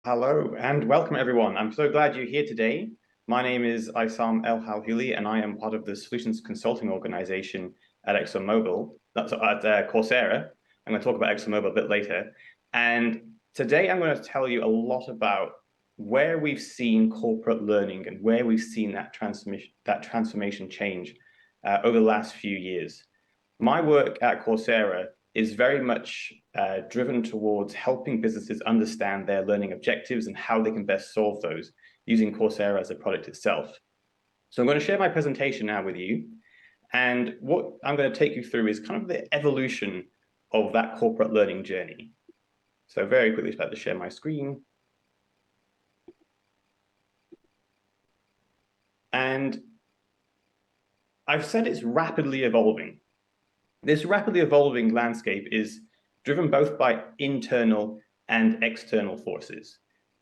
Hello and welcome everyone. I'm so glad you're here today. My name is Essam Elhalhuli and I am part of the solutions consulting organization at ExxonMobil. That's at Coursera. I'm going to talk about ExxonMobil a bit later. And today I'm going to tell you a lot about where we've seen corporate learning and where we've seen that transformation change over the last few years. My work at Coursera is very much driven towards helping businesses understand their learning objectives and how they can best solve those using Coursera as a product itself. So I'm going to share my presentation now with you. And what I'm going to take you through is kind of the evolution of that corporate learning journey. So very quickly, just about to share my screen. And I've said it's rapidly evolving. This rapidly evolving landscape is driven both by internal and external forces.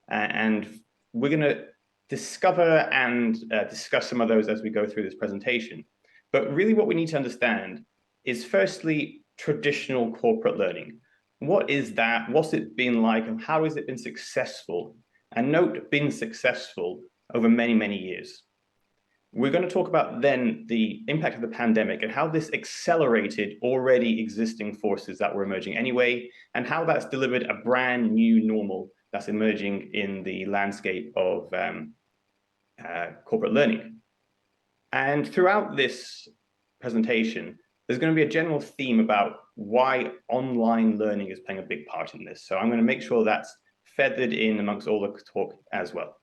And we're going to discover and discuss some of those as we go through this presentation. But really what we need to understand is firstly, traditional corporate learning. What is that? What's it been like? And how has it been successful? And note, been successful over many, many years. We're going to talk about then the impact of the pandemic and how this accelerated already existing forces that were emerging anyway, and how that's delivered a brand new normal that's emerging in the landscape of corporate learning. And throughout this presentation, there's going to be a general theme about why online learning is playing a big part in this. So I'm going to make sure that's feathered in amongst all the talk as well.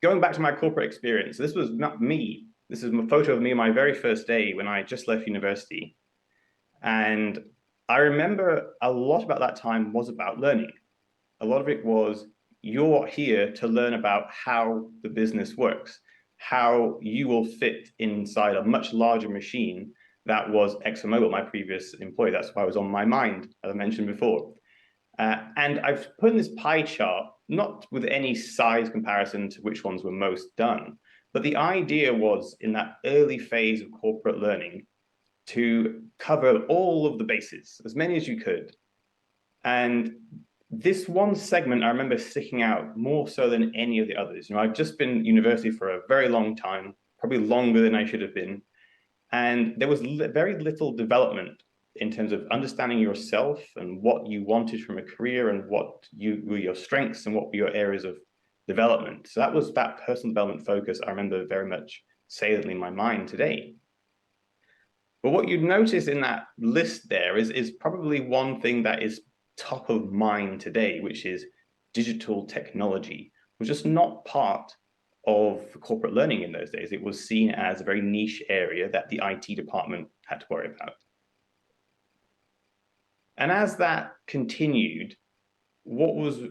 Going back to my corporate experience, this was not me. This is a photo of me on my very first day when I just left university. And I remember a lot about that time was about learning. A lot of it was, you're here to learn about how the business works, how you will fit inside a much larger machine that was ExxonMobil, my previous employer. That's why it was on my mind, as I mentioned before. And I've put in this pie chart, not with any size comparison to which ones were most done, but the idea was in that early phase of corporate learning to cover all of the bases, as many as you could. And this one segment I remember sticking out more so than any of the others. You know, I've just been at university for a very long time, probably longer than I should have been. And there was very little development in terms of understanding yourself and what you wanted from a career and what were your strengths and what were your areas of development. So that was that personal development focus I remember very much saliently in my mind today. But what you'd notice in that list there is probably one thing that is top of mind today, which is digital technology, which is not part of corporate learning in those days. It was seen as a very niche area that the IT department had to worry about. And as that continued, what was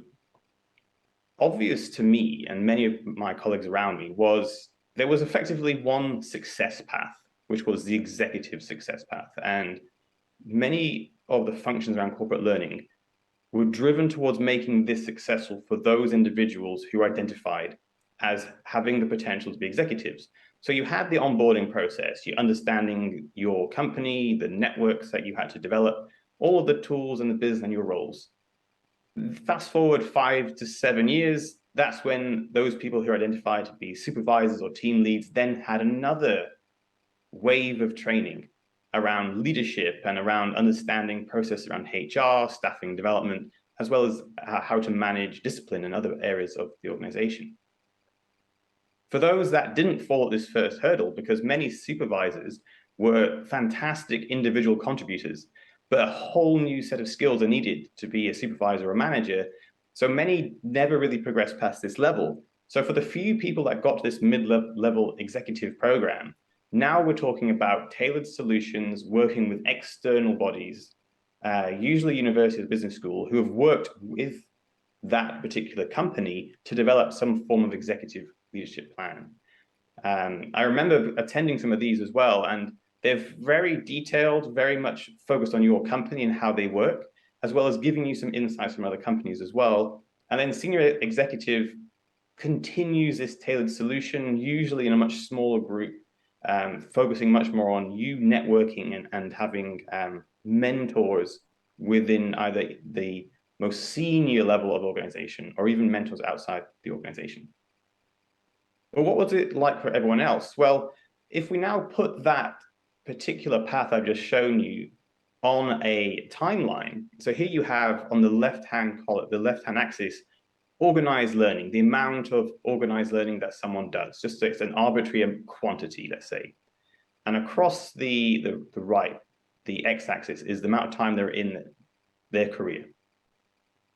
obvious to me and many of my colleagues around me was there was effectively one success path, which was the executive success path. And many of the functions around corporate learning were driven towards making this successful for those individuals who are identified as having the potential to be executives. So you had the onboarding process, you're understanding your company, the networks that you had to develop, all of the tools and the business and your roles. Fast forward 5 to 7 years, that's when those people who are identified to be supervisors or team leads then had another wave of training around leadership and around understanding process around HR, staffing development, as well as how to manage discipline in other areas of the organization. For those that didn't fall at this first hurdle, because many supervisors were fantastic individual contributors, but a whole new set of skills are needed to be a supervisor or manager. So many never really progressed past this level. So for the few people that got to this mid-level executive program, now we're talking about tailored solutions, working with external bodies, usually university or business school, who have worked with that particular company to develop some form of executive leadership plan. I remember attending some of these as well, and they're very detailed, very much focused on your company and how they work, as well as giving you some insights from other companies as well. And then senior executive continues this tailored solution, usually in a much smaller group, focusing much more on you networking and having mentors within either the most senior level of organization, or even mentors outside the organization. But what was it like for everyone else? Well, if we now put that particular path I've just shown you on a timeline, so here you have on the left-hand column, the left-hand axis, organized learning, the amount of organized learning that someone does, just so it's an arbitrary quantity, let's say. And across the right, the x-axis is the amount of time they're in their career.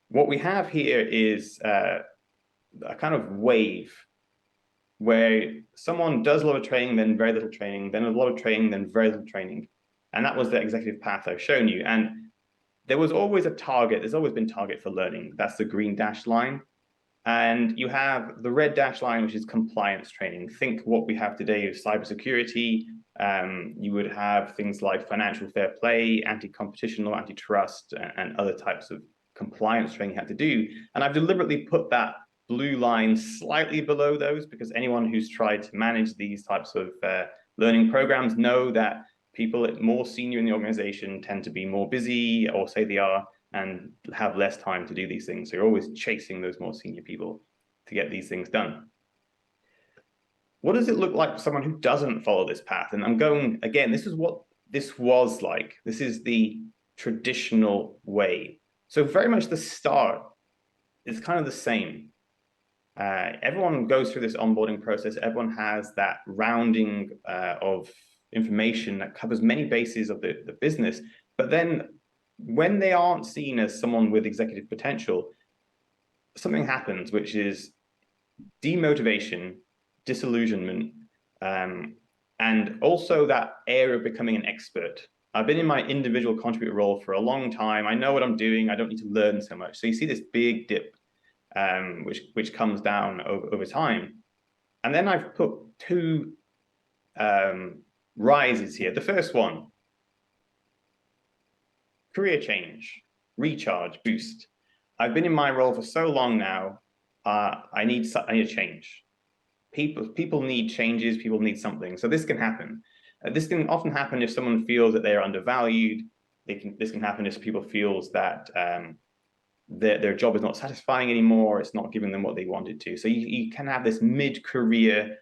What we have here is a kind of wave where someone does a lot of training, then very little training, then a lot of training, then very little training. And that was the executive path I've shown you. And there was always a target. There's always been target for learning. That's the green dashed line. And you have the red dashed line, which is compliance training. Think what we have today is cybersecurity. You would have things like financial fair play, anti-competition law, antitrust, and other types of compliance training you have to do. And I've deliberately put that blue line slightly below those because anyone who's tried to manage these types of learning programs know that people more senior in the organization tend to be more busy, or say they are, and have less time to do these things. So you're always chasing those more senior people to get these things done. What does it look like for someone who doesn't follow this path? And I'm going, again, this is what this was like. This is the traditional way. So very much the start is kind of the same. Everyone goes through this onboarding process. Everyone has that rounding of information that covers many bases of the business. But then when they aren't seen as someone with executive potential, something happens, which is demotivation, disillusionment, and also that area of becoming an expert. I've been in my individual contributor role for a long time. I know what I'm doing. I don't need to learn so much. So you see this big dip, which comes down over time. And then I've put two rises here. The first one, career change, recharge, boost. I've been in my role for so long now. I need a change. People need changes. People need something. So this can happen. This can often happen if someone feels that they're undervalued. This can happen if people feels that their job is not satisfying anymore. It's not giving them what they wanted to. So you can have this mid-career,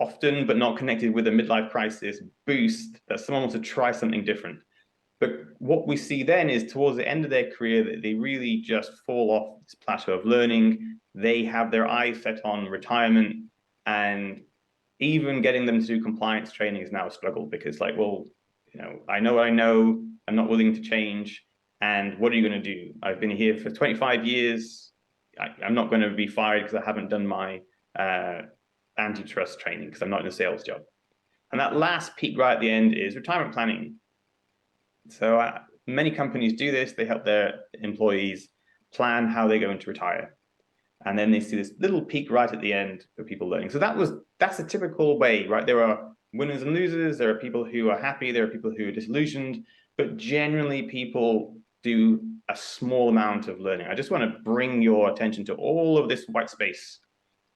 often but not connected with a midlife crisis, boost that someone wants to try something different. But what we see then is towards the end of their career that they really just fall off this plateau of learning. They have their eyes set on retirement, and even getting them to do compliance training is now a struggle because, like, well, I know what I know. I'm not willing to change. And what are you going to do? I've been here for 25 years. I'm not going to be fired because I haven't done my antitrust training because I'm not in a sales job. And that last peak right at the end is retirement planning. So many companies do this. They help their employees plan how they're going to retire. And then they see this little peak right at the end for people learning. So that's a typical way, right? There are winners and losers. There are people who are happy. There are people who are disillusioned. But generally, people do a small amount of learning. I just want to bring your attention to all of this white space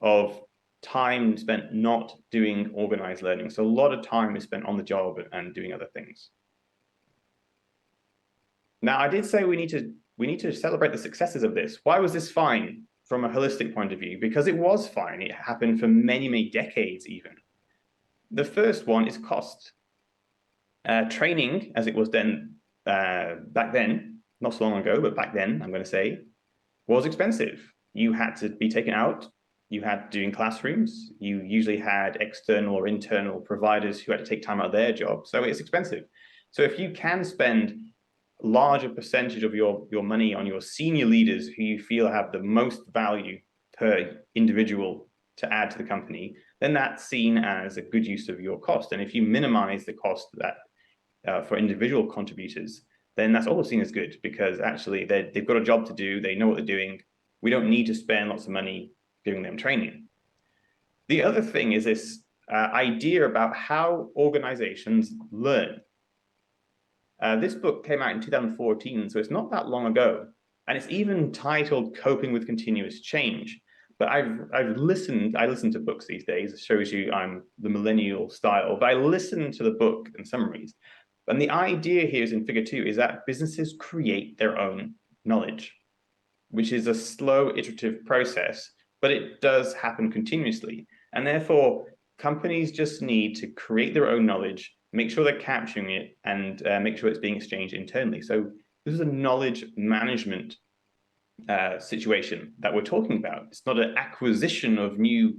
of time spent not doing organized learning. So a lot of time is spent on the job and doing other things. Now, I did say we need to celebrate the successes of this. Why was this fine from a holistic point of view? Because it was fine. It happened for many, many decades even. The first one is cost. Training, as it was then back then, not so long ago, but back then, I'm going to say, was expensive. You had to be taken out. You had to do in classrooms. You usually had external or internal providers who had to take time out of their job. So it's expensive. So if you can spend larger percentage of your money on your senior leaders who you feel have the most value per individual to add to the company, then that's seen as a good use of your cost. And if you minimize the cost that for individual contributors, then that's also seen as good because actually they've got a job to do. They know what they're doing. We don't need to spend lots of money giving them training. The other thing is this idea about how organizations learn. This book came out in 2014, so it's not that long ago. And it's even titled Coping with Continuous Change. But I listen to books these days. It shows you I'm the millennial style, but I listen to the book and summaries. And the idea here is in figure 2 is that businesses create their own knowledge, which is a slow iterative process, but it does happen continuously. And therefore, companies just need to create their own knowledge, make sure they're capturing it, and make sure it's being exchanged internally. So this is a knowledge management situation that we're talking about. It's not an acquisition of new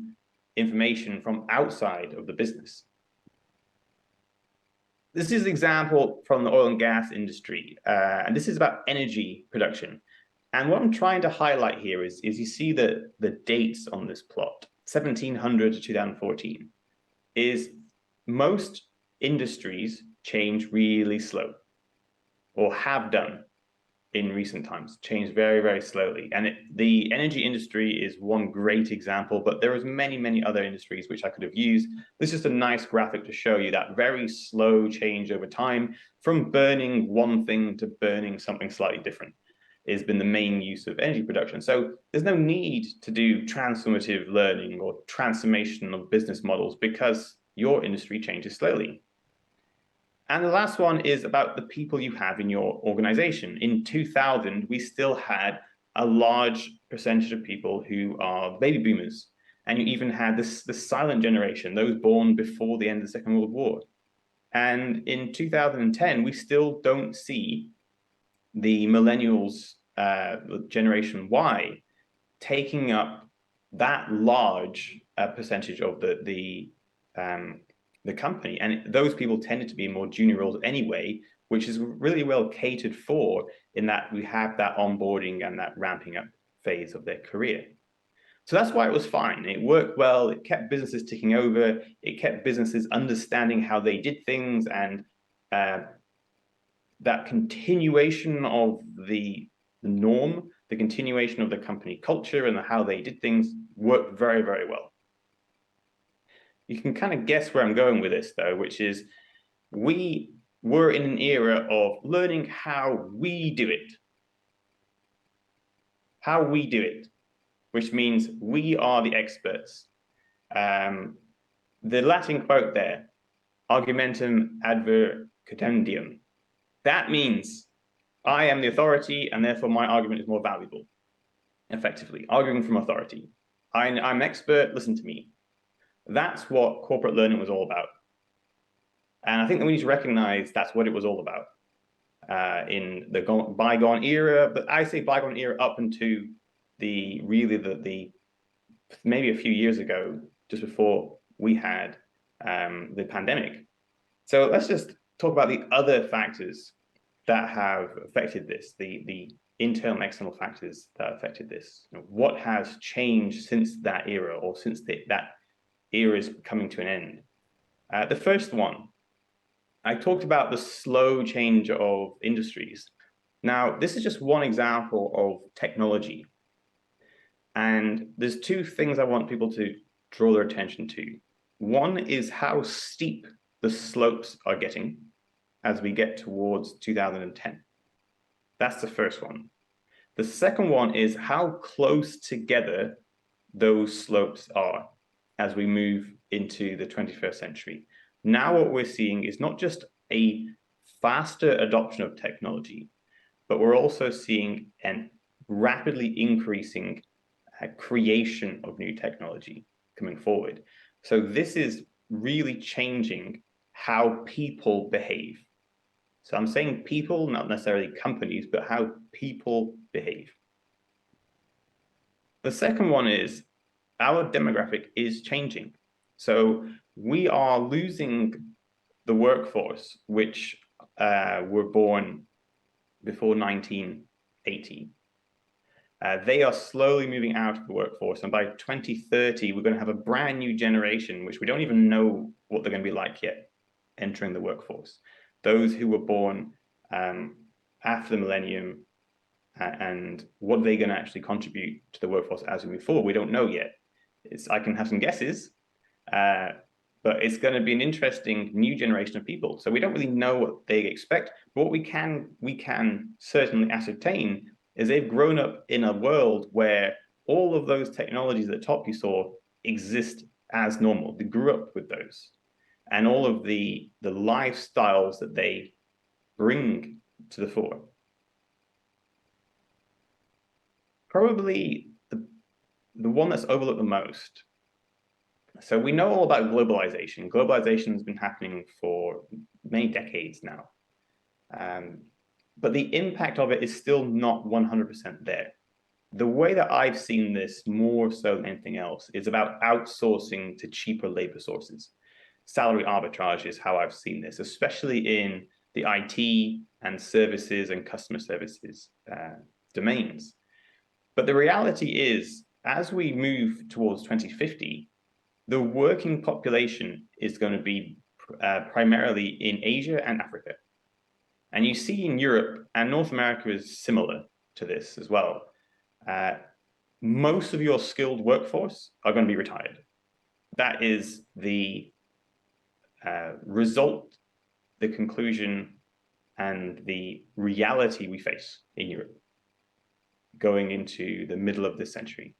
information from outside of the business. This is an example from the oil and gas industry, and this is about energy production. And what I'm trying to highlight here is you see the dates on this plot, 1700 to 2014, is most industries change really slow, or have done in recent times, changed very, very slowly. And the energy industry is one great example, but there is many, many other industries which I could have used. This is just a nice graphic to show you that very slow change over time from burning one thing to burning something slightly different has been the main use of energy production. So there's no need to do transformative learning or transformation of business models because your industry changes slowly. And the last one is about the people you have in your organization. In 2000, we still had a large percentage of people who are baby boomers. And you even had the silent generation, those born before the end of the Second World War. And in 2010, we still don't see the millennials, Generation Y, taking up that large percentage of the company. And those people tended to be more junior roles anyway, which is really well catered for in that we have that onboarding and that ramping up phase of their career. So that's why it was fine. It worked well. It kept businesses ticking over. It kept businesses understanding how they did things, and that continuation of the norm, the continuation of the company culture and how they did things worked very, very well. You can kind of guess where I'm going with this, though, which is we were in an era of learning how we do it. How we do it, which means we are the experts. The Latin quote there, argumentum advertendium, that means I am the authority and therefore my argument is more valuable, effectively, arguing from authority. I'm expert, listen to me. That's what corporate learning was all about. And I think that we need to recognize that's what it was all about in the bygone era. But I say bygone era up into the maybe a few years ago, just before we had the pandemic. So let's just talk about the other factors that have affected this, the internal and external factors that affected this. What has changed since that era, or since that era is coming to an end? The first one, I talked about the slow change of industries. Now, this is just one example of technology. And there's two things I want people to draw their attention to. One is how steep the slopes are getting as we get towards 2010. That's the first one. The second one is how close together those slopes are as we move into the 21st century. Now what we're seeing is not just a faster adoption of technology, but we're also seeing a rapidly increasing creation of new technology coming forward. So this is really changing how people behave. So I'm saying people, not necessarily companies, but how people behave. The second one is our demographic is changing. So we are losing the workforce, which were born before 1980. They are slowly moving out of the workforce. And by 2030, we're going to have a brand new generation, which we don't even know what they're going to be like yet, entering the workforce. Those who were born after the millennium, and what are they going to actually contribute to the workforce as we move forward? We don't know yet. I can have some guesses, but it's going to be an interesting new generation of people. So we don't really know what they expect, but what we can certainly ascertain is they've grown up in a world where all of those technologies at the top you saw exist as normal. They grew up with those. And all of the lifestyles that they bring to the fore. probably the one that's overlooked the most. So we know all about globalization. Globalization has been happening for many decades now. But the impact of it is still not 100% there. The way that I've seen this more so than anything else is about outsourcing to cheaper labor sources. Salary arbitrage is how I've seen this, especially in the IT and services and customer services domains. But the reality is, as we move towards 2050, the working population is going to be primarily in Asia and Africa. And you see in Europe, and North America is similar to this as well, most of your skilled workforce are going to be retired. That is the result, the conclusion, and the reality we face in Europe going into the middle of this century.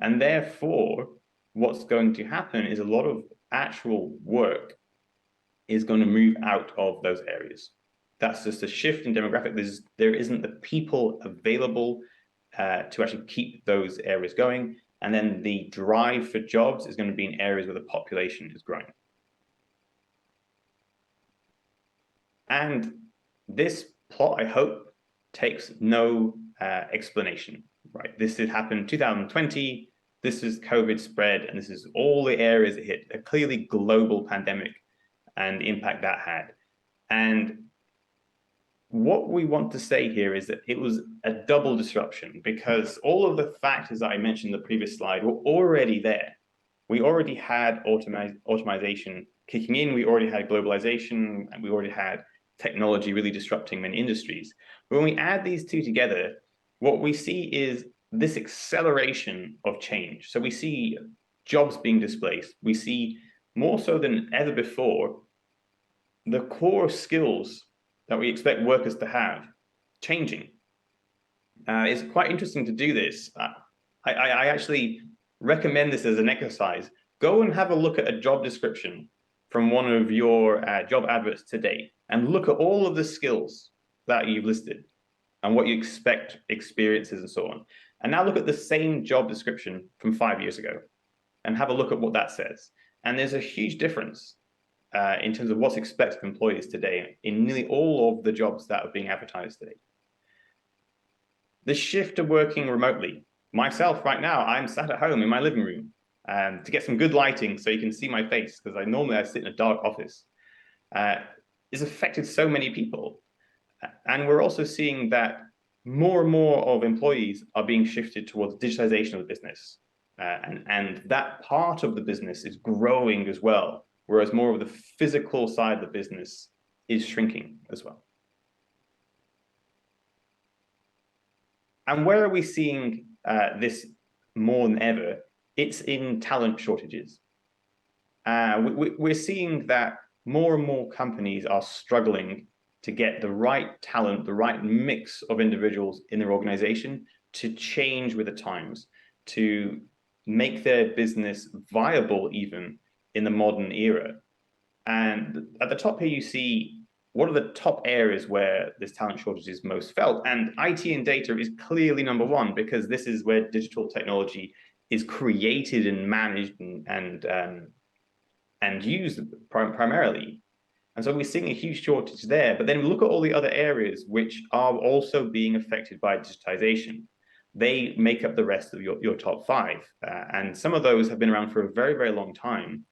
And therefore, what's going to happen is a lot of actual work is going to move out of those areas. That's just a shift in demographic. There isn't the people available to actually keep those areas going. And then the drive for jobs is going to be in areas where the population is growing. And this plot, I hope, takes no explanation, right? This did happen in 2020. This is COVID spread, and this is all the areas it hit, a clearly global pandemic and the impact that had. And what we want to say here is that it was a double disruption, because all of the factors that I mentioned in the previous slide were already there. We already had automation kicking in, we already had globalization, and we already had technology really disrupting many industries. But when we add these two together, what we see is this acceleration of change. So we see jobs being displaced. We see more so than ever before, the core skills that we expect workers to have changing. It's quite interesting to do this. I actually recommend this as an exercise. Go and have a look at a job description from one of your job adverts today and look at all of the skills that you've listed and what you expect, experiences, and so on. And now look at the same job description from 5 years ago and have a look at what that says. And there's a huge difference in terms of what's expected of employees today in nearly all of the jobs that are being advertised today. The shift to working remotely. Myself, right now, I'm sat at home in my living room to get some good lighting so you can see my face, because I sit in a dark office. It's affected so many people. And we're also seeing that more and more of employees are being shifted towards digitization of the business. And that part of the business is growing as well, whereas more of the physical side of the business is shrinking as well. And where are we seeing this more than ever? It's in talent shortages. We're seeing that more and more companies are struggling to get the right talent, the right mix of individuals in their organization to change with the times, to make their business viable even in the modern era. And at the top here, you see what are the top areas where this talent shortage is most felt. And IT and data is clearly number one, because this is where digital technology is created and managed and used primarily. And so we're seeing a huge shortage there. But then look at all the other areas which are also being affected by digitization. They make up the rest of your top five. And some of those have been around for a very, very long time.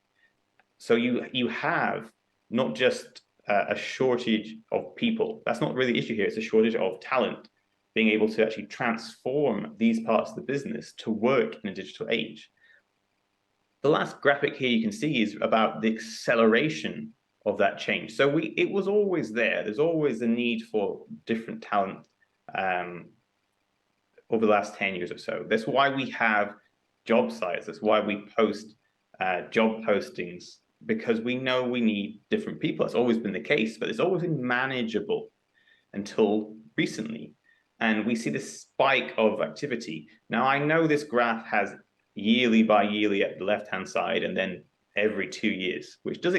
So you have not just a shortage of people. That's not really the issue here. It's a shortage of talent, being able to actually transform these parts of the business to work in a digital age. The last graphic here you can see is about the acceleration of that change. So it was always there. There's always a need for different talent over the last 10 years or so. That's why we have job sites. That's why we post job postings, because we know we need different people. It's always been the case, but it's always been manageable until recently. And we see this spike of activity. Now, I know this graph has yearly by yearly at the left-hand side, and then every 2 years, which does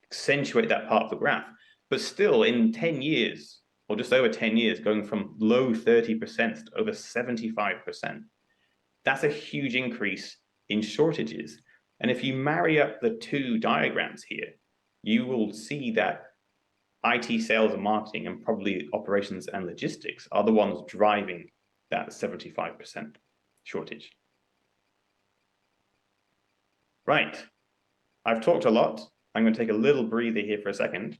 accentuate that part of the graph. But still, in 10 years, or just over 10 years, going from low 30% to over 75%. That's a huge increase in shortages. And if you marry up the two diagrams here, you will see that IT sales and marketing and probably operations and logistics are the ones driving that 75% shortage. Right, I've talked a lot. I'm going to take a little breather here for a second,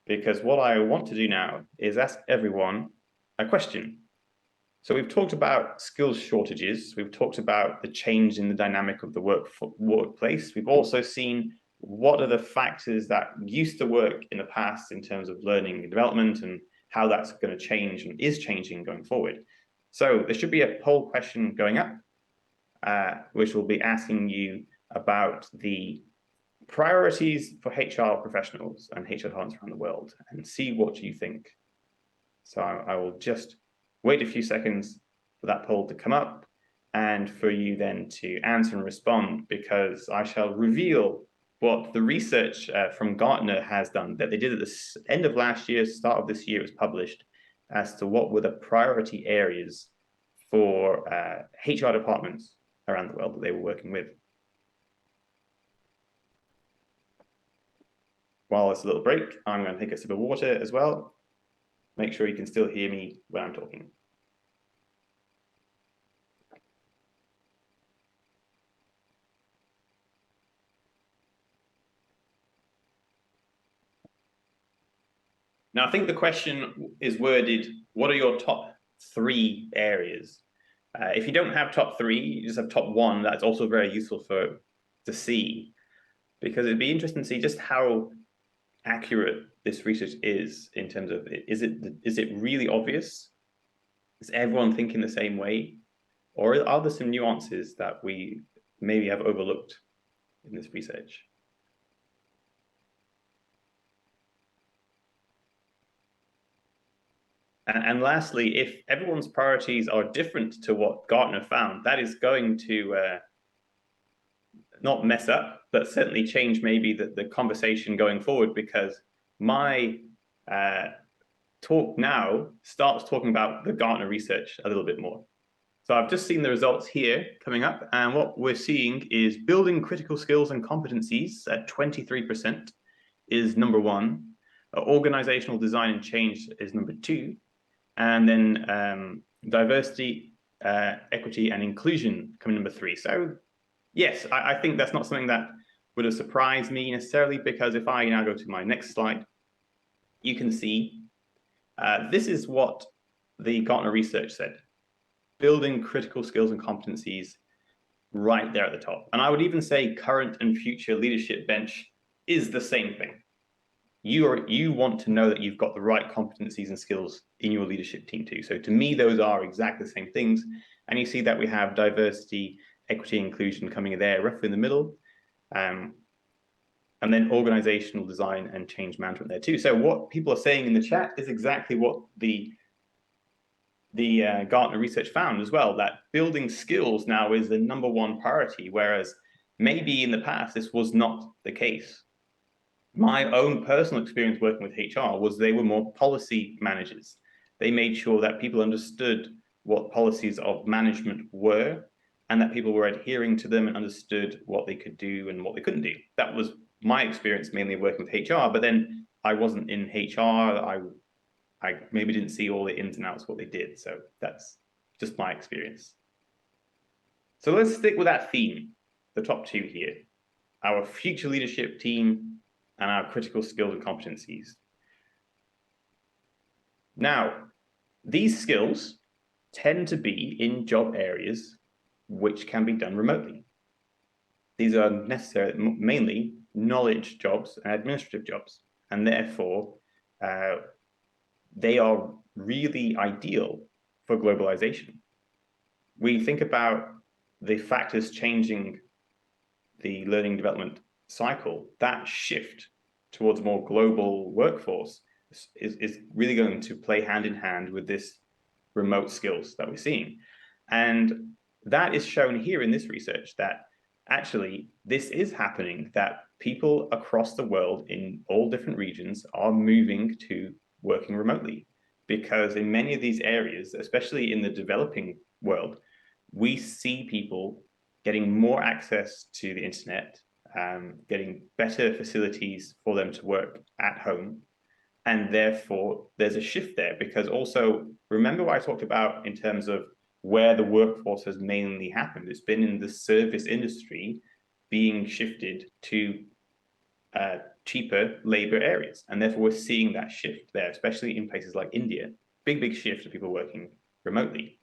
because what I want to do now is ask everyone a question. So we've talked about skills shortages. We've talked about the change in the dynamic of the workplace. We've also seen what are the factors that used to work in the past in terms of learning and development, and how that's going to change and is changing going forward. So there should be a poll question going up, which will be asking you about the priorities for HR professionals and HR departments around the world, and see what you think. So I will just wait a few seconds for that poll to come up and for you then to answer and respond, because I shall reveal what the research from Gartner has done, that they did at the end of last year, start of this year, it was published, as to what were the priority areas for HR departments around the world that they were working with. While it's a little break, I'm going to take a sip of water as well. Make sure you can still hear me when I'm talking. Now, I think the question is worded, what are your top 3 areas? If you don't have top 3, you just have top 1, that's also very useful to see, because it'd be interesting to see just how accurate this research is in terms of, is it really obvious? Is everyone thinking the same way? Or are there some nuances that we maybe have overlooked in this research? And lastly, if everyone's priorities are different to what Gartner found, that is going to not mess up, but certainly change maybe the conversation going forward, because my talk now starts talking about the Gartner research a little bit more. So I've just seen the results here coming up, and what we're seeing is building critical skills and competencies at 23% is number 1. Organizational design and change is number 2. And then diversity, equity, and inclusion coming number 3. So yes, I think that's not something that would have surprised me necessarily, because if I now go to my next slide, you can see this is what the Gartner research said. Building critical skills and competencies right there at the top. And I would even say current and future leadership bench is the same thing. You want to know that you've got the right competencies and skills in your leadership team too. So to me, those are exactly the same things. And you see that we have diversity, equity, inclusion coming there roughly in the middle. And then organizational design and change management there too. So what people are saying in the chat is exactly what the Gartner research found as well, that building skills now is the number 1 priority, whereas maybe in the past this was not the case. My own personal experience working with HR was they were more policy managers. They made sure that people understood what policies of management were, and that people were adhering to them and understood what they could do and what they couldn't do. That was my experience mainly working with HR, but then I wasn't in HR. I maybe didn't see all the ins and outs of what they did. So that's just my experience. So let's stick with that theme, the top 2 here, our future leadership team and our critical skills and competencies. Now, these skills tend to be in job areas which can be done remotely. These are necessarily mainly knowledge jobs and administrative jobs, and therefore they are really ideal for globalization. We think about the factors changing the learning development cycle. That shift towards a more global workforce is really going to play hand in hand with this remote skills that we're seeing. And that is shown here in this research, that actually this is happening, that people across the world in all different regions are moving to working remotely. because in many of these areas, especially in the developing world, we see people getting more access to the internet, getting better facilities for them to work at home. And therefore, there's a shift there, because also, remember what I talked about in terms of where the workforce has mainly happened. It's been in the service industry being shifted to cheaper labor areas. And therefore, we're seeing that shift there, especially in places like India. Big shift of people working remotely.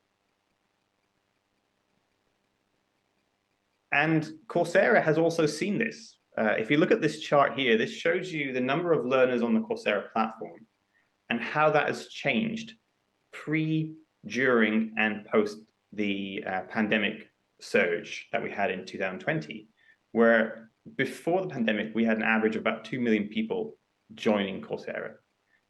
And Coursera has also seen this. If you look at this chart here, this shows you the number of learners on the Coursera platform and how that has changed pre, during, and post the pandemic surge that we had in 2020, where before the pandemic, we had an average of about 2 million people joining Coursera.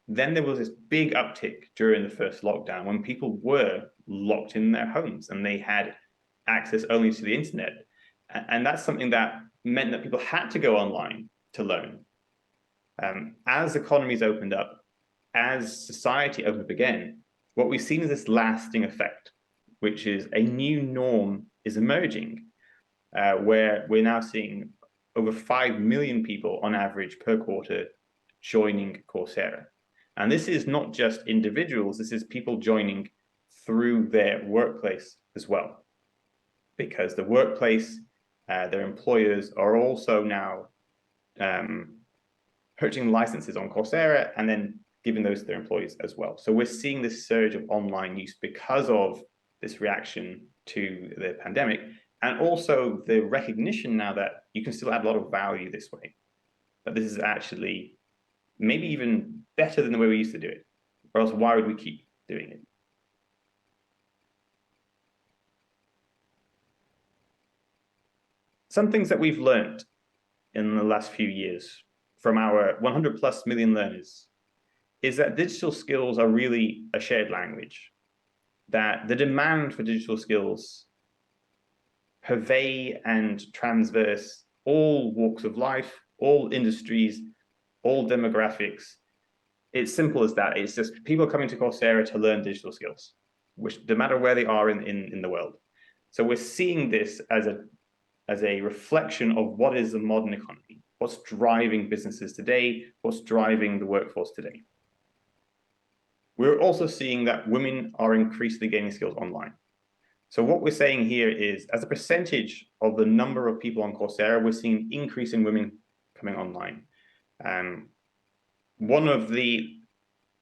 Then there was this big uptick during the first lockdown when people were locked in their homes and they had access only to the internet. And that's something that meant that people had to go online to learn. As economies opened up, as society opened up again, what we've seen is this lasting effect, which is a new norm is emerging, where we're now seeing over 5 million people on average per quarter joining Coursera. And this is not just individuals, this is people joining through their workplace as well. Because the workplace, their employers are also now purchasing licenses on Coursera and then giving those to their employees as well. So we're seeing this surge of online use because of this reaction to the pandemic, and also the recognition now that you can still add a lot of value this way. But this is actually maybe even better than the way we used to do it, or else why would we keep doing it? Some things that we've learned in the last few years from our 100 plus million learners is that digital skills are really a shared language, that the demand for digital skills pervade and transverse all walks of life, all industries, all demographics. It's simple as that. It's just people coming to Coursera to learn digital skills, which no matter where they are in the world. So we're seeing this as a reflection of what is the modern economy, what's driving businesses today, what's driving the workforce today. We're also seeing that women are increasingly gaining skills online. So what we're saying here is, as a percentage of the number of people on Coursera, we're seeing increase in women coming online. One of the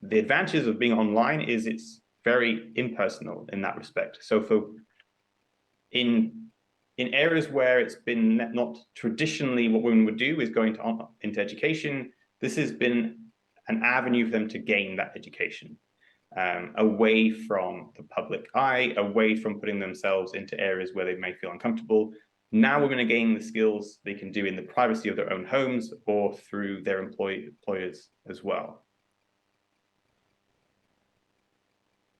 advantages of being online is it's very impersonal in that respect. So in areas where it's been not traditionally what women would do is going into education, this has been an avenue for them to gain that education. Away from the public eye, away from putting themselves into areas where they may feel uncomfortable. Now we're going to gain the skills they can do in the privacy of their own homes or through their employers as well.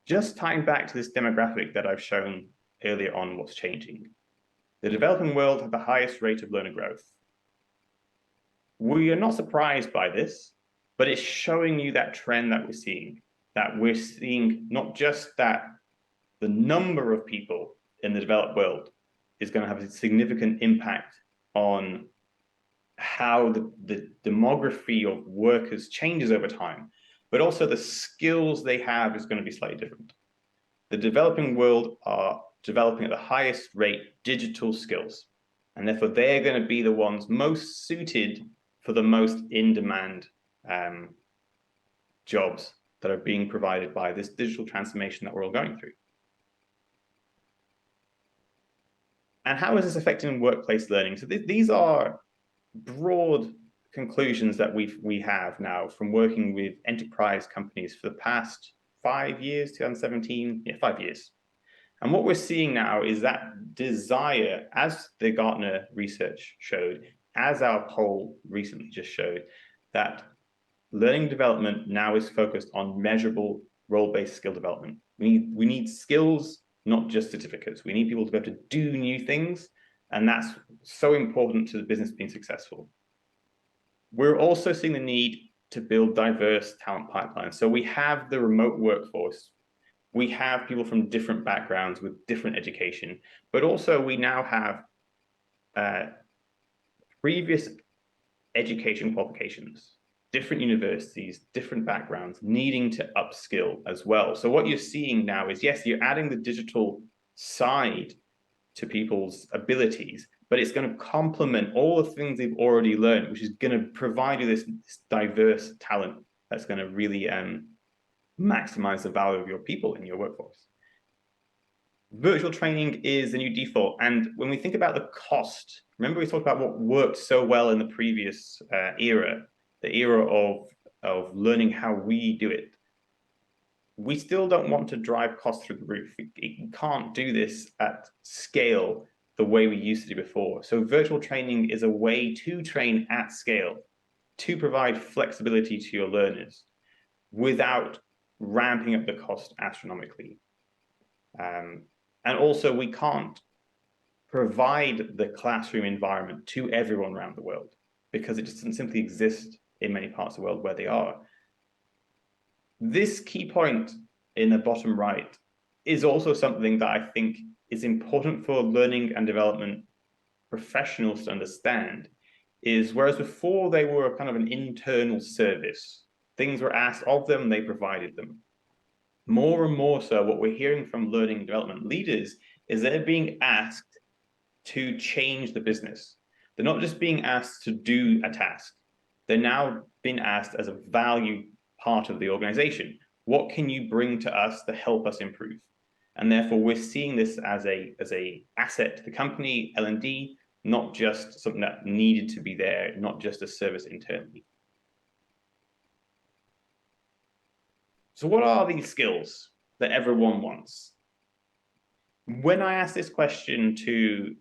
Just tying back to this demographic that I've shown earlier on what's changing. The developing world have the highest rate of learner growth. We are not surprised by this, but it's showing you that trend that we're seeing not just that the number of people in the developed world is going to have a significant impact on how the demography of workers changes over time, but also the skills they have is going to be slightly different. The developing world are developing at the highest rate digital skills, and therefore they're going to be the ones most suited for the most in-demand jobs that are being provided by this digital transformation that we're all going through. And how is this affecting workplace learning? So these are broad conclusions that we have now from working with enterprise companies for the past 5 years, 2017, 5 years. And what we're seeing now is that desire, as the Gartner research showed, as our poll recently just showed, that learning development now is focused on measurable role-based skill development. We need skills, not just certificates. We need people to be able to do new things, and that's so important to the business being successful. We're also seeing the need to build diverse talent pipelines. So we have the remote workforce. We have people from different backgrounds with different education, but also we now have previous education qualifications, different universities, different backgrounds needing to upskill as well. So what you're seeing now is, yes, you're adding the digital side to people's abilities, but it's going to complement all the things they've already learned, which is going to provide you this diverse talent that's going to really maximize the value of your people in your workforce. Virtual training is the new default. And when we think about the cost, remember we talked about what worked so well in the previous era, the era of learning how we do it. We still don't want to drive costs through the roof. We can't do this at scale the way we used to do before. So virtual training is a way to train at scale, to provide flexibility to your learners without ramping up the cost astronomically. And also, we can't provide the classroom environment to everyone around the world because it just doesn't simply exist in many parts of the world where they are. This key point in the bottom right is also something that I think is important for learning and development professionals to understand, is whereas before they were kind of an internal service, things were asked of them, they provided them. More and more so, what we're hearing from learning and development leaders is they're being asked to change the business. They're not just being asked to do a task. They're now being asked as a value part of the organization. What can you bring to us to help us improve? And therefore, we're seeing this as a asset to the company, L&D, not just something that needed to be there, not just a service internally. So what are these skills that everyone wants? When I ask this question to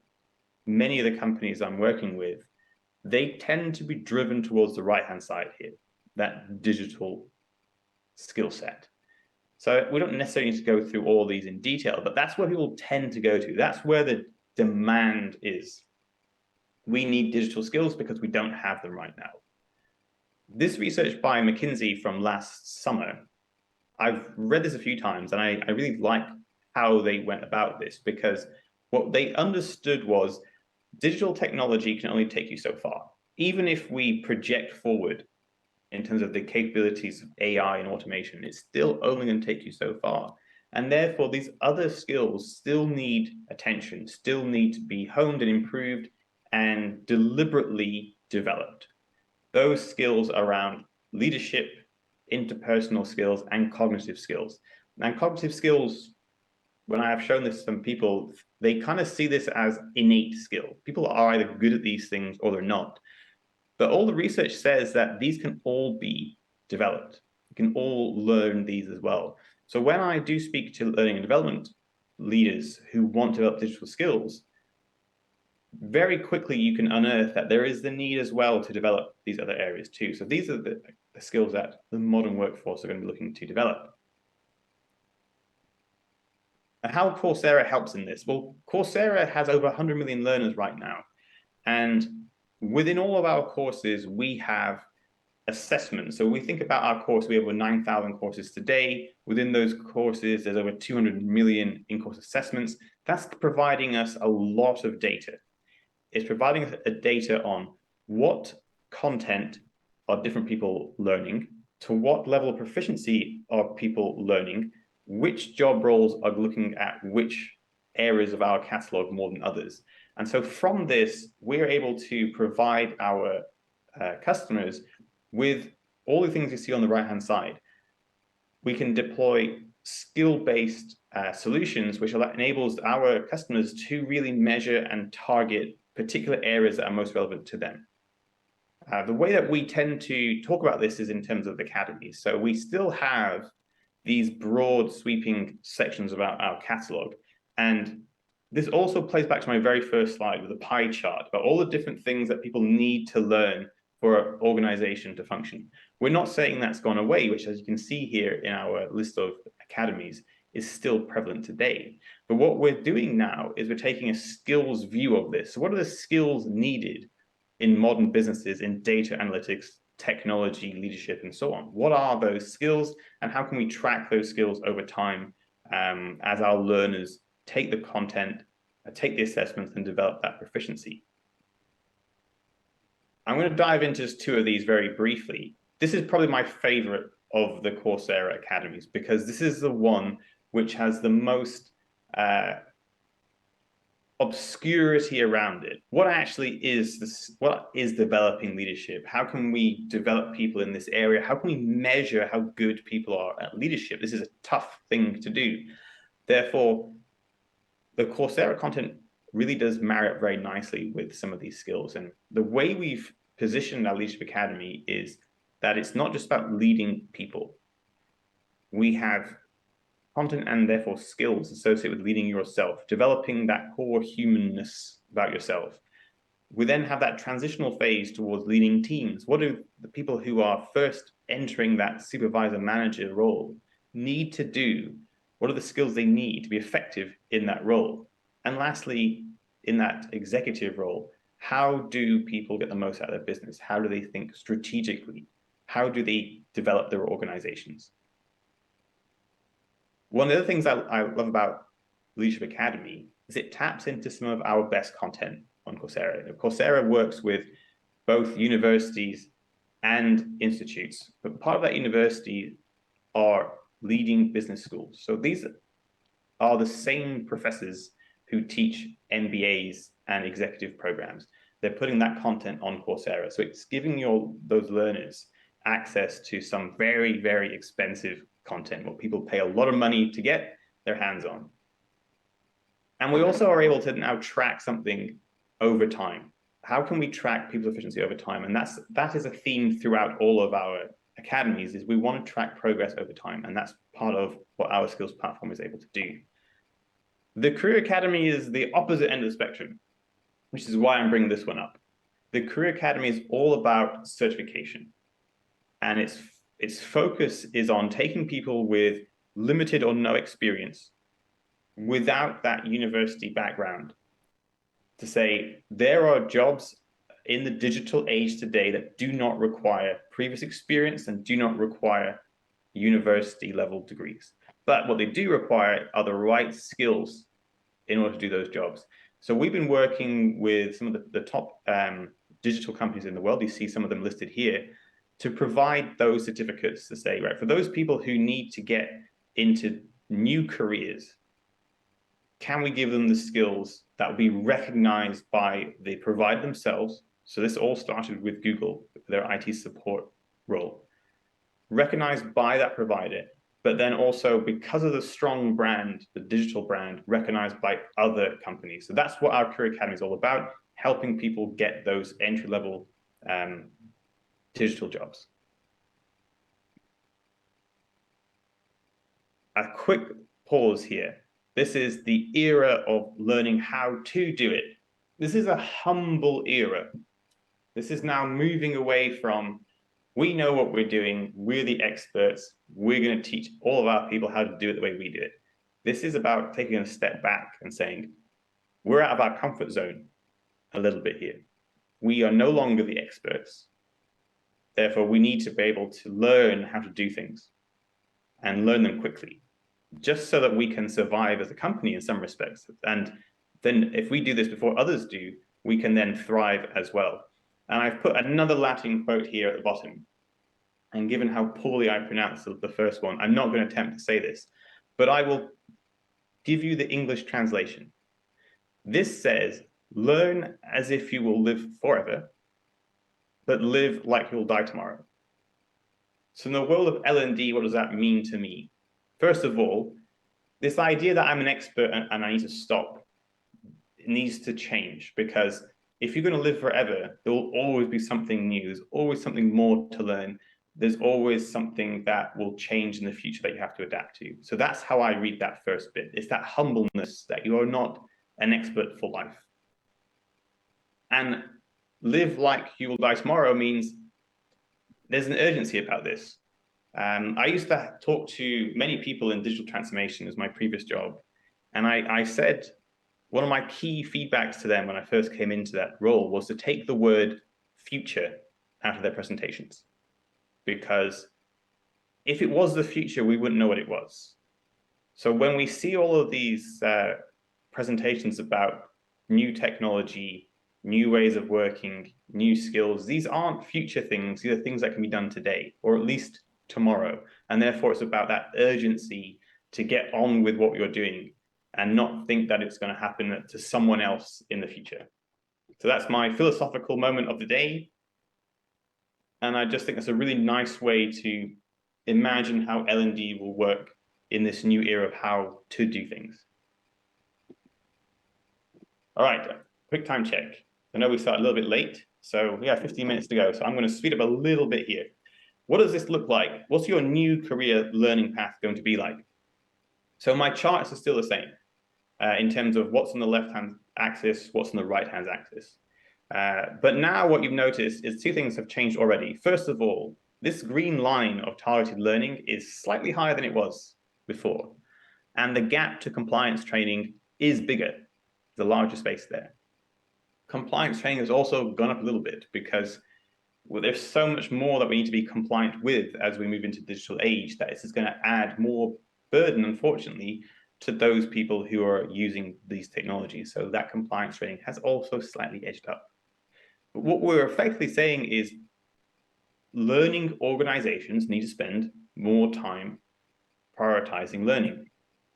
many of the companies I'm working with, they tend to be driven towards the right-hand side here, that digital skill set. So we don't necessarily need to go through all these in detail, but that's where people tend to go to. That's where the demand is. We need digital skills because we don't have them right now. This research by McKinsey from last summer, I've read this a few times, and I really like how they went about this, because what they understood was digital technology can only take you so far. Even if we project forward in terms of the capabilities of AI and automation, it's still only going to take you so far. And therefore, these other skills still need attention, still need to be honed and improved and deliberately developed. Those skills around leadership, interpersonal skills, and cognitive skills. And cognitive skills, when I have shown this to some people, they kind of see this as innate skill. People are either good at these things or they're not. But all the research says that these can all be developed. You can all learn these as well. So when I do speak to learning and development leaders who want to develop digital skills, very quickly you can unearth that there is the need as well to develop these other areas too. So these are the skills that the modern workforce are going to be looking to develop. And how Coursera helps in this? Well, Coursera has over 100 million learners right now. And within all of our courses, we have assessments. So we think about our course, we have over 9,000 courses today. Within those courses, there's over 200 million in-course assessments. That's providing us a lot of data. It's providing us a data on what content are different people learning, to what level of proficiency are people learning, which job roles are looking at which areas of our catalog more than others. And so from this, we're able to provide our customers with all the things you see on the right-hand side. We can deploy skill-based solutions, which enables our customers to really measure and target particular areas that are most relevant to them. The way that we tend to talk about this is in terms of academies. So we still have these broad sweeping sections about our catalog. And this also plays back to my very first slide with a pie chart about all the different things that people need to learn for an organization to function. We're not saying that's gone away, which, as you can see here in our list of academies, is still prevalent today. But what we're doing now is we're taking a skills view of this. So what are the skills needed in modern businesses in data analytics, technology, leadership, and so on. What are those skills, and how can we track those skills over time as our learners take the content, take the assessments, and develop that proficiency? I'm going to dive into just two of these very briefly. This is probably my favorite of the Coursera academies, because this is the one which has the most obscurity around it. What actually is this? What is developing leadership? How can we develop people in this area? How can we measure how good people are at leadership? This is a tough thing to do. Therefore, the Coursera content really does marry up very nicely with some of these skills. And the way we've positioned our Leadership Academy is that it's not just about leading people. We have content and therefore skills associated with leading yourself, developing that core humanness about yourself. We then have that transitional phase towards leading teams. What do the people who are first entering that supervisor manager role need to do? What are the skills they need to be effective in that role? And lastly, in that executive role, how do people get the most out of their business? How do they think strategically? How do they develop their organizations? One of the things I love about Leadership Academy is it taps into some of our best content on Coursera. Coursera works with both universities and institutes, but part of that university are leading business schools. So these are the same professors who teach MBAs and executive programs. They're putting that content on Coursera. So it's giving those learners access to some very, very expensive content, what people pay a lot of money to get their hands on. And we also are able to now track something over time. How can we track people's efficiency over time? And that is a theme throughout all of our academies, is we want to track progress over time. And that's part of what our skills platform is able to do. The Career Academy is the opposite end of the spectrum, which is why I'm bringing this one up. The Career Academy is all about certification. And its focus is on taking people with limited or no experience without that university background to say there are jobs in the digital age today that do not require previous experience and do not require university level degrees. But what they do require are the right skills in order to do those jobs. So we've been working with some of the top digital companies in the world. You see some of them listed here, to provide those certificates to say, right, for those people who need to get into new careers, can we give them the skills that will be recognized by the provider themselves? So this all started with Google, their IT support role, recognized by that provider, but then also because of the strong brand, the digital brand, recognized by other companies. So that's what our Career Academy is all about, helping people get those entry-level digital jobs. A quick pause here. This is the era of learning how to do it. This is a humble era. This is now moving away from, we know what we're doing, we're the experts, we're going to teach all of our people how to do it the way we do it. This is about taking a step back and saying, we're out of our comfort zone a little bit here. We are no longer the experts. Therefore, we need to be able to learn how to do things and learn them quickly, just so that we can survive as a company in some respects. And then if we do this before others do, we can then thrive as well. And I've put another Latin quote here at the bottom. And given how poorly I pronounced the first one, I'm not going to attempt to say this, but I will give you the English translation. This says, learn as if you will live forever, but live like you'll die tomorrow. So in the world of L&D, what does that mean to me? First of all, this idea that I'm an expert and I need to stop, it needs to change, because if you're going to live forever, there will always be something new. There's always something more to learn. There's always something that will change in the future that you have to adapt to. So that's how I read that first bit. It's that humbleness that you are not an expert for life. And live like you will die tomorrow means there's an urgency about this. I used to talk to many people in digital transformation as my previous job. And I said, one of my key feedbacks to them when I first came into that role was to take the word future out of their presentations. Because if it was the future, we wouldn't know what it was. So when we see all of these presentations about new technology, new ways of working, new skills, these aren't future things. These are things that can be done today, or at least tomorrow. And therefore, it's about that urgency to get on with what you're doing and not think that it's going to happen to someone else in the future. So that's my philosophical moment of the day. And I just think that's a really nice way to imagine how L&D will work in this new era of how to do things. All right, quick time check. I know we started a little bit late, so we have 15 minutes to go. So I'm going to speed up a little bit here. What does this look like? What's your new career learning path going to be like? So my charts are still the same in terms of what's on the left-hand axis, what's on the right-hand axis. But now what you've noticed is two things have changed already. First of all, this green line of targeted learning is slightly higher than it was before. And the gap to compliance training is bigger, the larger space there. Compliance training has also gone up a little bit because there's so much more that we need to be compliant with as we move into the digital age that this is going to add more burden, unfortunately, to those people who are using these technologies. So that compliance training has also slightly edged up. But what we're effectively saying is learning organizations need to spend more time prioritizing learning.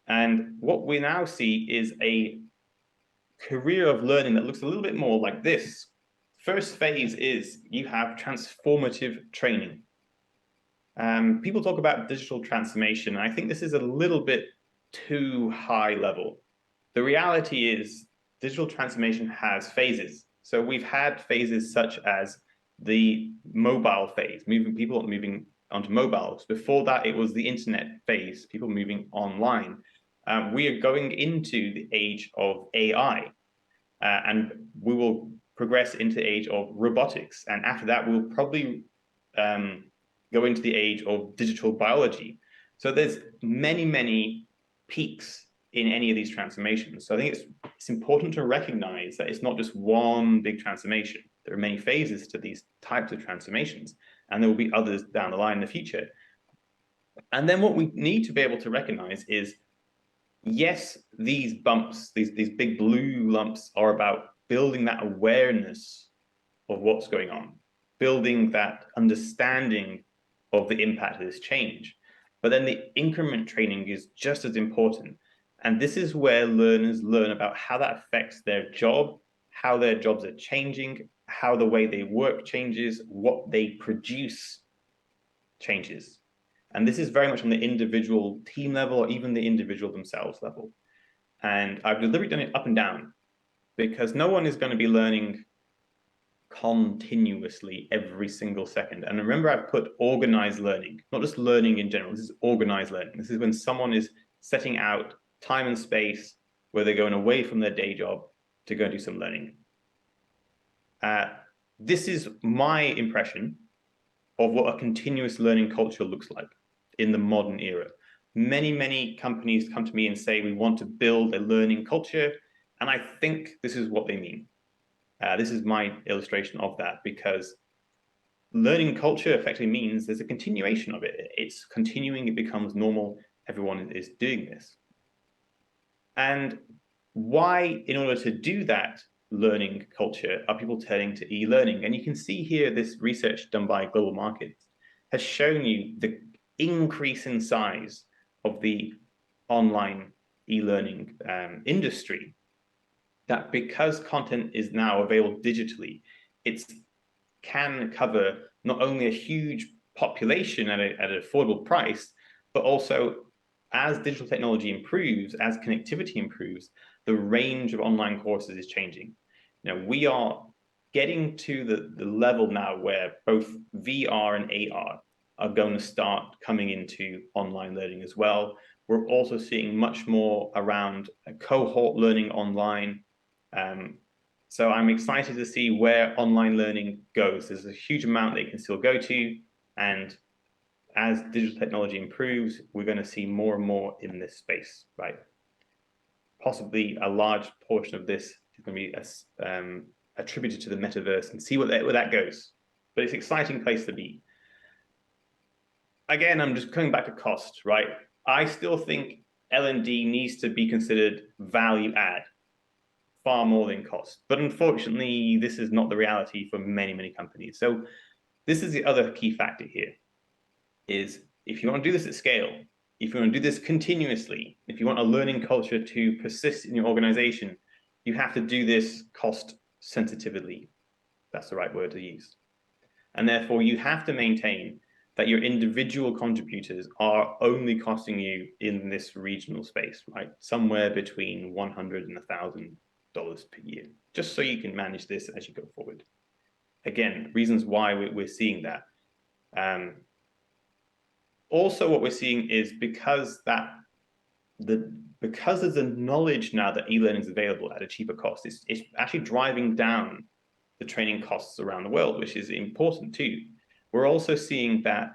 And what we now see is a career of learning that looks a little bit more like this. First phase is you have transformative training. People talk about digital transformation. And I think this is a little bit too high level. The reality is digital transformation has phases. So we've had phases such as the mobile phase, people moving onto mobiles. Before that, it was the internet phase, people moving online. We are going into the age of AI, and we will progress into the age of robotics. And after that, we'll probably go into the age of digital biology. So there's many, many peaks in any of these transformations. So I think it's important to recognize that it's not just one big transformation. There are many phases to these types of transformations, and there will be others down the line in the future. And then what we need to be able to recognize is, yes, these bumps, these big blue lumps are about building that awareness of what's going on, building that understanding of the impact of this change. But then the increment training is just as important. And this is where learners learn about how that affects their job, how their jobs are changing, how the way they work changes, what they produce changes. And this is very much on the individual team level or even the individual themselves level. And I've deliberately done it up and down because no one is going to be learning continuously every single second. And remember, I've put organized learning, not just learning in general. This is organized learning. This is when someone is setting out time and space where they're going away from their day job to go and do some learning. This is my impression of what a continuous learning culture looks like in the modern era. Many, many companies come to me and say, we want to build a learning culture. And I think this is what they mean. This is my illustration of that, because learning culture effectively means there's a continuation of it. It's continuing, it becomes normal, everyone is doing this. And why, in order to do that learning culture, are people turning to e-learning? And you can see here this research done by Global Markets has shown you the increase in size of the online e-learning industry, that because content is now available digitally, it can cover not only a huge population at an affordable price, but also as digital technology improves, as connectivity improves, the range of online courses is changing. Now, we are getting to the level now where both VR and AR are going to start coming into online learning as well. We're also seeing much more around cohort learning online. So I'm excited to see where online learning goes. There's a huge amount they can still go to. And as digital technology improves, we're going to see more and more in this space, right? Possibly a large portion of this is going to be attributed to the metaverse, and see where that goes. but it's an exciting place to be. Again, I'm just coming back to cost, right? I still think L&D needs to be considered value add far more than cost. But unfortunately, this is not the reality for many, many companies. So this is the other key factor here, is if you want to do this at scale, if you want to do this continuously, if you want a learning culture to persist in your organization, you have to do this cost sensitively. That's the right word to use. And therefore, you have to maintain that your individual contributors are only costing you in this regional space, right? Somewhere between $100 and $1,000 per year, just so you can manage this as you go forward. Again, reasons why we're seeing that. Also, what we're seeing is because there's a knowledge now that e-learning is available at a cheaper cost, it's actually driving down the training costs around the world, which is important too. We're also seeing that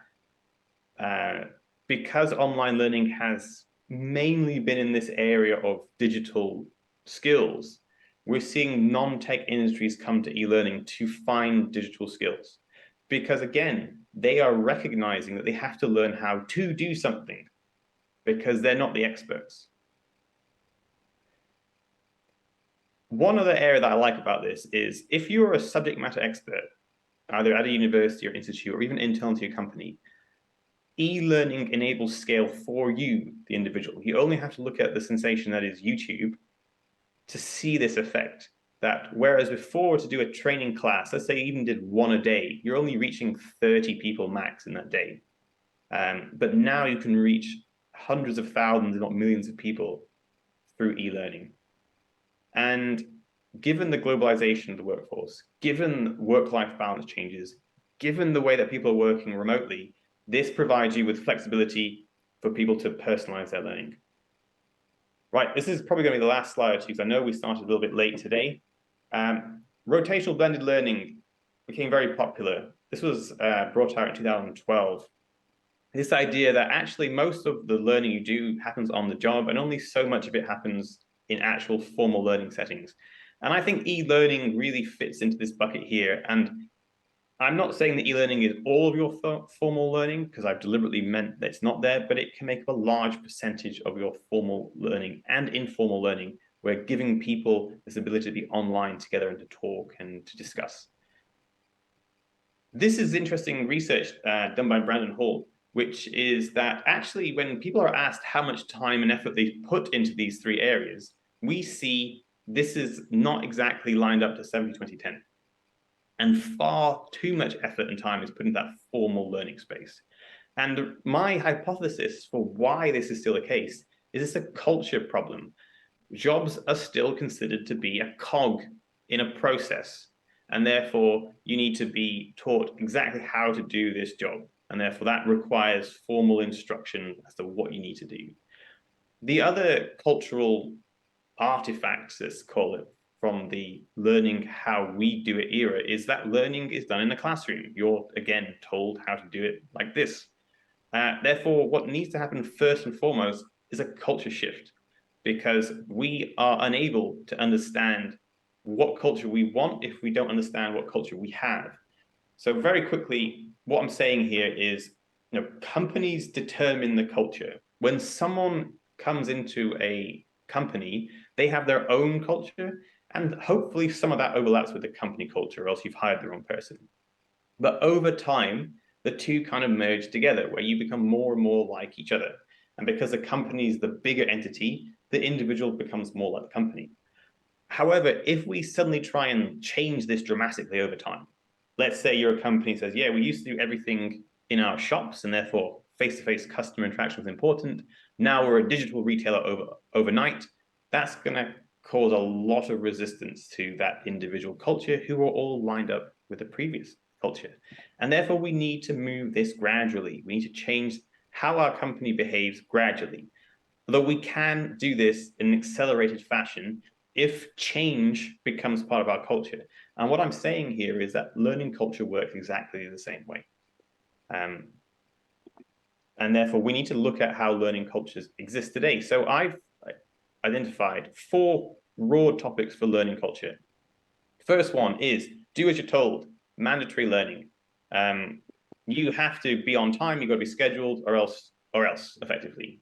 because online learning has mainly been in this area of digital skills, we're seeing non-tech industries come to e-learning to find digital skills. Because again, they are recognizing that they have to learn how to do something because they're not the experts. One other area that I like about this is if you're a subject matter expert, either at a university or institute or even internal to your company, e-learning enables scale for you, the individual. You only have to look at the sensation that is YouTube to see this effect. That whereas before to do a training class, let's say you even did one a day, you're only reaching 30 people max in that day. But now you can reach hundreds of thousands, if not millions of people through e-learning. And given the globalization of the workforce, given work-life balance changes, given the way that people are working remotely, this provides you with flexibility for people to personalize their learning. Right, this is probably going to be the last slide or two, because I know we started a little bit late today. Rotational blended learning became very popular. This was brought out in 2012. This idea that actually most of the learning you do happens on the job, and only so much of it happens in actual formal learning settings. And I think e-learning really fits into this bucket here. And I'm not saying that e-learning is all of your formal learning, because I've deliberately meant that it's not there, but it can make up a large percentage of your formal learning and informal learning. We're giving people this ability to be online together and to talk and to discuss. This is interesting research done by Brandon Hall, which is that actually when people are asked how much time and effort they put into these three areas, we see this is not exactly lined up to 70-20-10. And far too much effort and time is put into that formal learning space. And my hypothesis for why this is still the case is it's a culture problem. Jobs are still considered to be a cog in a process, and therefore you need to be taught exactly how to do this job. And therefore that requires formal instruction as to what you need to do. The other cultural artifacts, let's call it, from the learning how we do it era is that learning is done in the classroom. You're, again, told how to do it like this. Therefore, what needs to happen first and foremost is a culture shift, because we are unable to understand what culture we want if we don't understand what culture we have. So very quickly, what I'm saying here is, companies determine the culture. When someone comes into a company, they have their own culture, and hopefully some of that overlaps with the company culture, or else you've hired the wrong person. But over time, the two kind of merge together, where you become more and more like each other. And because the company is the bigger entity, the individual becomes more like the company. However, if we suddenly try and change this dramatically over time, let's say you're a company that says, yeah, we used to do everything in our shops, and therefore face-to-face customer interaction was important. Now we're a digital retailer overnight. That's going to cause a lot of resistance to that individual culture who are all lined up with the previous culture. And therefore, we need to move this gradually. We need to change how our company behaves gradually. Although we can do this in an accelerated fashion if change becomes part of our culture. And what I'm saying here is that learning culture works exactly the same way. And therefore, we need to look at how learning cultures exist today. So I've identified 4 broad topics for learning culture. First one is do as you're told, mandatory learning. You have to be on time, you've got to be scheduled, or else effectively.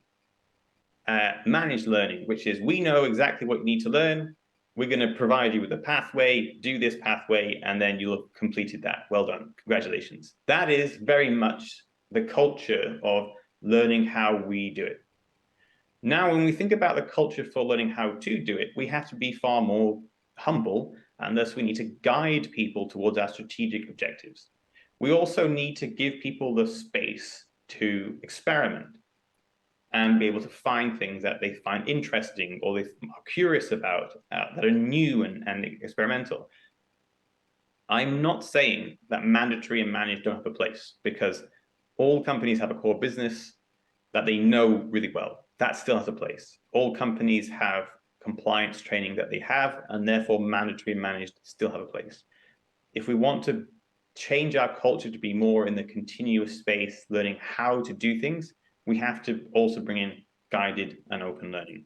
Managed learning, which is we know exactly what you need to learn. We're going to provide you with a pathway, do this pathway, and then you'll have completed that. Well done. Congratulations. That is very much the culture of learning how we do it. Now, when we think about the culture for learning how to do it, we have to be far more humble, and thus we need to guide people towards our strategic objectives. We also need to give people the space to experiment and be able to find things that they find interesting or they are curious about that are new and experimental. I'm not saying that mandatory and managed don't have a place, because all companies have a core business that they know really well. That still has a place. All companies have compliance training that they have, and therefore mandatory and managed still have a place. If we want to change our culture to be more in the continuous space, learning how to do things, we have to also bring in guided and open learning.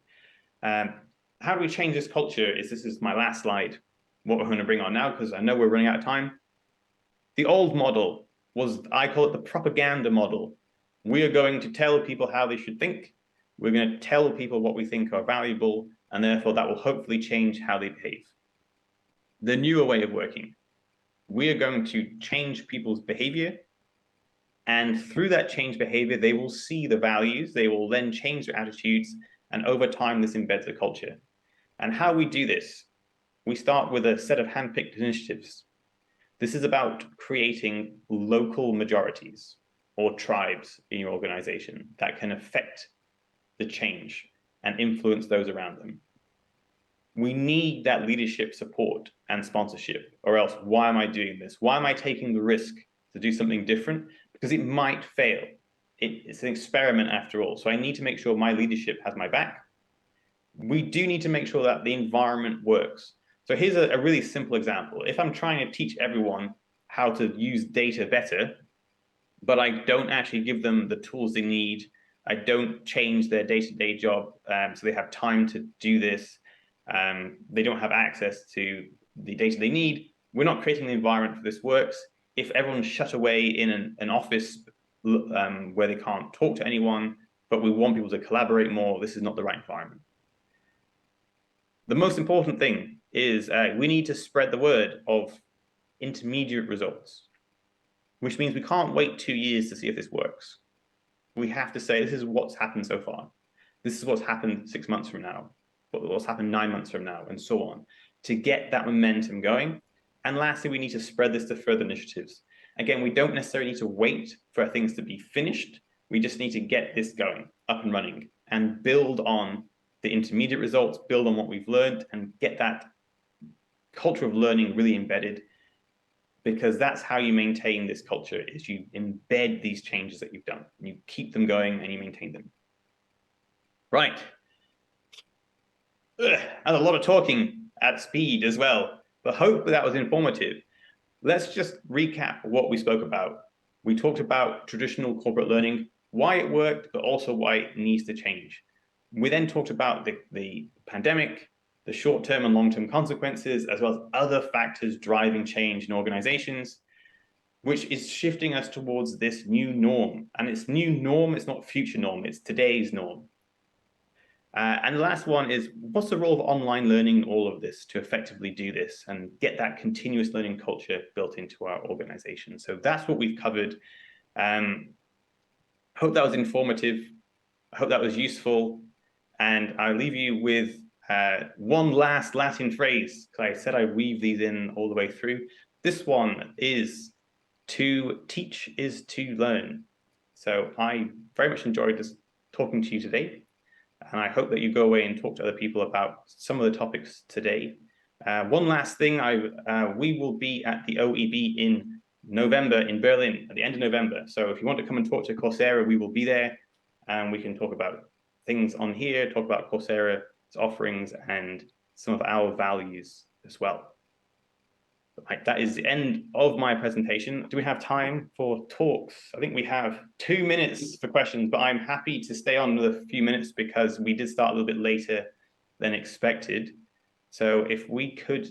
How do we change this culture? This is my last slide, what we're going to bring on now, because I know we're running out of time. The old model was, I call it the propaganda model. We are going to tell people how they should think. We're going to tell people what we think are valuable, and therefore that will hopefully change how they behave. The newer way of working, we are going to change people's behavior. And through that change behavior, they will see the values, they will then change their attitudes, and over time, this embeds the culture. And how we do this, we start with a set of handpicked initiatives. This is about creating local majorities or tribes in your organization that can affect the change and influence those around them. We need that leadership support and sponsorship, or else why am I doing this? Why am I taking the risk to do something different? Because it might fail. It's an experiment after all. So I need to make sure my leadership has my back. We do need to make sure that the environment works. So here's a really simple example. If I'm trying to teach everyone how to use data better, but I don't actually give them the tools they need, I don't change their day-to-day job so they have time to do this, they don't have access to the data they need, we're not creating the environment for this works. If everyone's shut away in an office where they can't talk to anyone, but we want people to collaborate more, this is not the right environment. The most important thing is we need to spread the word of intermediate results, which means we can't wait 2 years to see if this works. We have to say, this is what's happened so far. This is what's happened 6 months from now, what's happened 9 months from now, and so on, to get that momentum going. And lastly, we need to spread this to further initiatives. Again, we don't necessarily need to wait for things to be finished. We just need to get this going, up and running, and build on the intermediate results, build on what we've learned, and get that culture of learning really embedded, because that's how you maintain this culture, is you embed these changes that you've done, and you keep them going and you maintain them. Right. That's a lot of talking at speed as well, but hopefully that was informative. Let's just recap what we spoke about. We talked about traditional corporate learning, why it worked, but also why it needs to change. We then talked about the pandemic, the short-term and long-term consequences, as well as other factors driving change in organizations, which is shifting us towards this new norm. And it's new norm, it's not future norm, it's today's norm. And the last one is, what's the role of online learning in all of this to effectively do this and get that continuous learning culture built into our organization? So that's what we've covered. Hope that was informative. I hope that was useful. And I'll leave you with one last Latin phrase, because I said I weave these in all the way through. This one is, to teach is to learn. So I very much enjoyed just talking to you today. And I hope that you go away and talk to other people about some of the topics today. One last thing, we will be at the OEB in November in Berlin, at the end of November. So if you want to come and talk to Coursera, we will be there, and we can talk about things on here, talk about Coursera's offerings and some of our values as well. Right, that is the end of my presentation. Do we have time for talks? I think we have 2 minutes for questions, but I'm happy to stay on with a few minutes because we did start a little bit later than expected. So if we could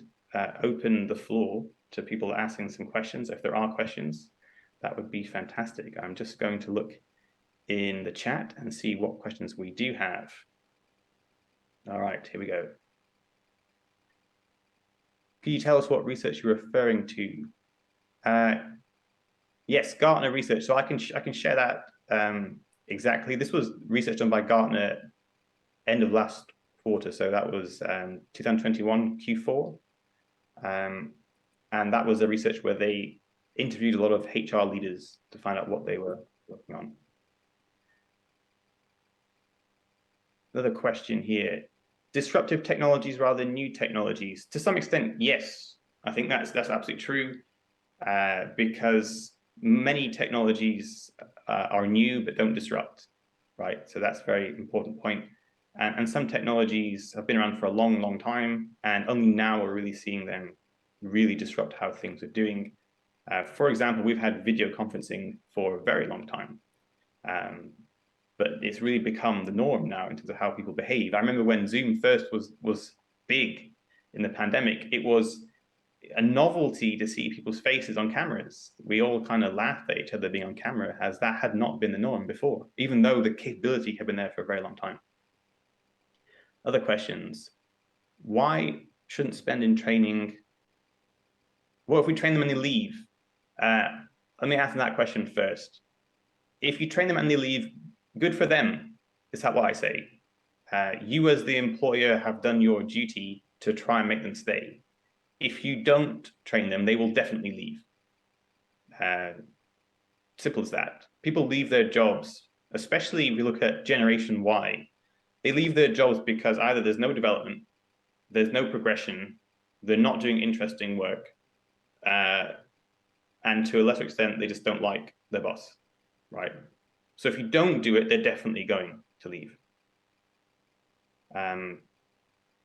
open the floor to people asking some questions, if there are questions, that would be fantastic. I'm just going to look in the chat and see what questions we do have. All right, here we go. Can you tell us what research you're referring to? Yes, Gartner research. So I can share that exactly. This was research done by Gartner end of last quarter. So that was 2021 Q4. And that was a research where they interviewed a lot of HR leaders to find out what they were working on. Another question here. Disruptive technologies rather than new technologies. To some extent, yes. I think that's absolutely true, because many technologies are new but don't disrupt, right? So that's a very important point. And some technologies have been around for a long, long time, and only now we're really seeing them really disrupt how things are doing. For example, we've had video conferencing for a very long time, but it's really become the norm now in terms of how people behave. I remember when Zoom first was big in the pandemic, it was a novelty to see people's faces on cameras. We all kind of laughed at each other being on camera, as that had not been the norm before, even though the capability had been there for a very long time. Other questions. Why shouldn't spend in training? What if we train them and they leave? Let me answer that question first. If you train them and they leave, good for them, is what I say. You as the employer have done your duty to try and make them stay. If you don't train them, they will definitely leave. Simple as that. People leave their jobs, especially if you look at Generation Y. They leave their jobs because either there's no development, there's no progression, they're not doing interesting work, and to a lesser extent, they just don't like their boss, right? So if you don't do it, they're definitely going to leave.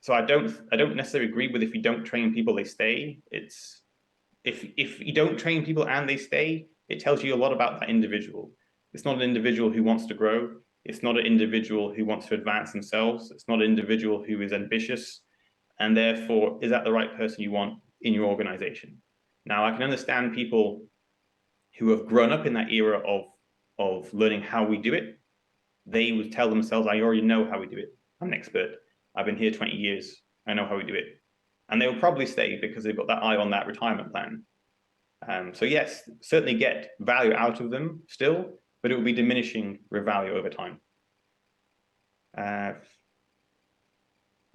So I don't necessarily agree with if you don't train people, they stay. It's if you don't train people and they stay, it tells you a lot about that individual. It's not an individual who wants to grow. It's not an individual who wants to advance themselves. It's not an individual who is ambitious, and therefore, is that the right person you want in your organization? Now, I can understand people who have grown up in that era of learning how we do it. They would tell themselves, I already know how we do it. I'm an expert. I've been here 20 years. I know how we do it. And they will probably stay because they've got that eye on that retirement plan. So yes, certainly get value out of them still, but it will be diminishing their value over time.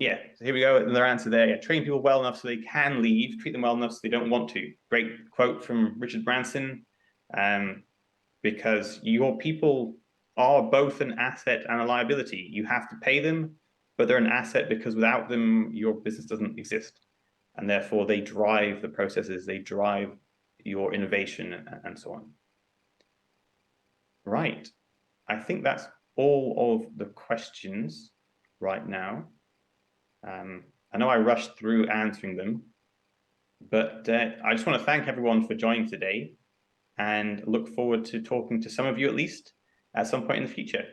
Yeah, so here we go, another answer there. Yeah, train people well enough so they can leave, treat them well enough so they don't want to. Great quote from Richard Branson, because your people are both an asset and a liability. You have to pay them, but they're an asset because without them, your business doesn't exist. And therefore, they drive the processes, they drive your innovation and so on. Right. I think that's all of the questions right now. I know I rushed through answering them, but I just want to thank everyone for joining today and look forward to talking to some of you at least at some point in the future.